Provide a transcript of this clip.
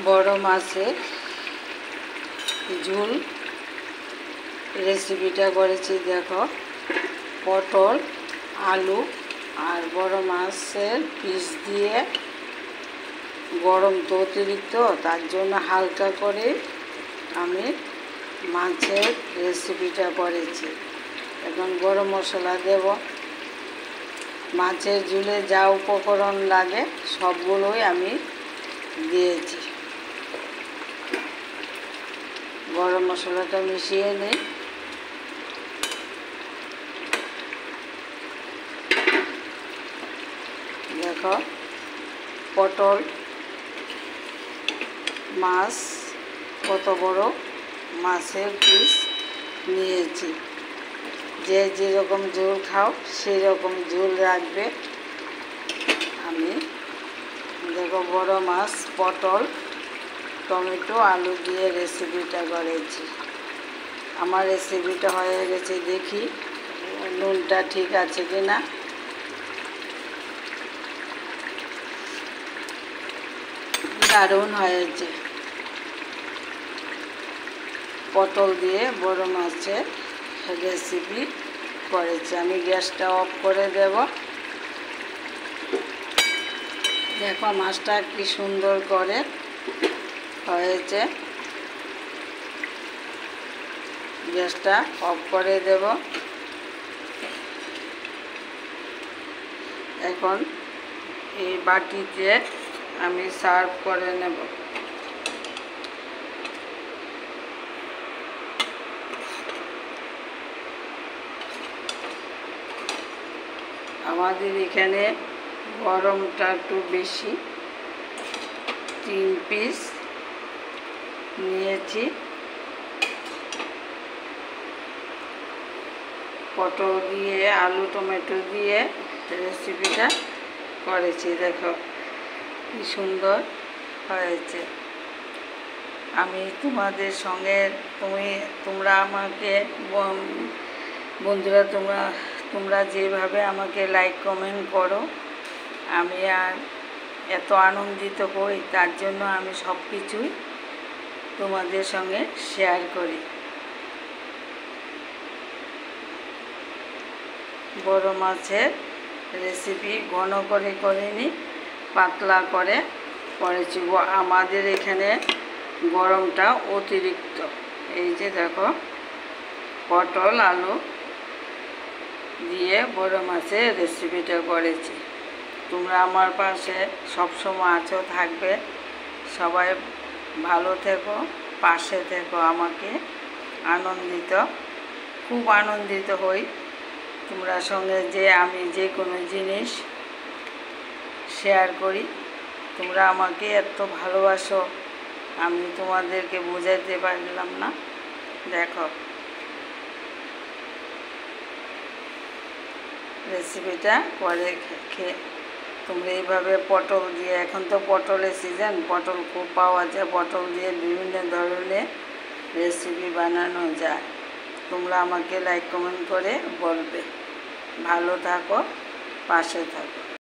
বড় মাছের ঝোল রেসিপিটা করেছি। দেখো, পটল, আলু আর বড় মাছের পিস দিয়ে, গরম তো অতিরিক্ত, তার জন্য হালকা করে আমি মাছের রেসিপিটা করেছি। এখন গরম মশলা দেব। মাছের ঝোলে যা উপকরণ লাগে সবগুলোই আমি দিয়েছি। গরম মশলাটা মিশিয়ে নিই। দেখো, পটল, মাছ, কত বড় মাছের পিস নিয়েছি। যে যেরকম ঝোল খাও সেই রকম ঝোল রাখবে। আমি দেখো বড় মাছ, পটল, টমেটো, আলু দিয়ে রেসিপিটা করেছি। আমার রেসিপিটা হয়ে গেছে, দেখি নুনটা ঠিক আছে কিনা। দারুণ হয়েছে। পটল দিয়ে বড় মাছের রেসিপি করেছি। আমি গ্যাসটা অফ করে দেব। দেখো মাছটা কি সুন্দর করে হয়েছে। গ্যাসটা অফ করে দেব। এখন এই বাটিতে আমি সার্ভ করে নেব। আমাদের এখানে গরমটা একটু বেশি। 3 পিস নিয়েছি। পটল দিয়ে, আলু, টমেটো দিয়ে রেসিপিটা করেছি। দেখো কি সুন্দর হয়েছে। আমি তোমাদের সঙ্গে, তোমরা আমাকে, বন্ধুরা, তোমরা যেভাবে আমাকে লাইক কমেন্ট করো, আমি আর এত আনন্দিত হই। তার জন্য আমি সব কিছুই তোমাদের সঙ্গে শেয়ার করি। বড় মাছের রেসিপি ঘন করে করিনি, পাতলা করে করেছি। আমাদের এখানে গরমটা অতিরিক্ত। এই যে দেখো, পটল, আলু দিয়ে বড় মাছের রেসিপিটা করেছি। তোমরা আমার পাশে সবসময় আছো, থাকবে। সবাই ভালো থেকো, পাশে থেকো। আমাকে খুব আনন্দিত হই তোমরা সঙ্গে যে আমি যে কোনো জিনিস শেয়ার করি। তোমরা আমাকে এত ভালোবাসো, আমি তোমাদেরকে বোঝাতে পারলাম না। দেখো রেসিপিটা করে খেয়ে তোমরা এইভাবে পটল দিয়ে, এখন তো পটলের সিজন, পটল খুব পাওয়া যায়। পটল দিয়ে বিভিন্ন ধরনের রেসিপি বানানো যায়। তোমরা আমাকে লাইক কমেন্ট করে বলবে। ভালো থাকো, পাশে থাকো।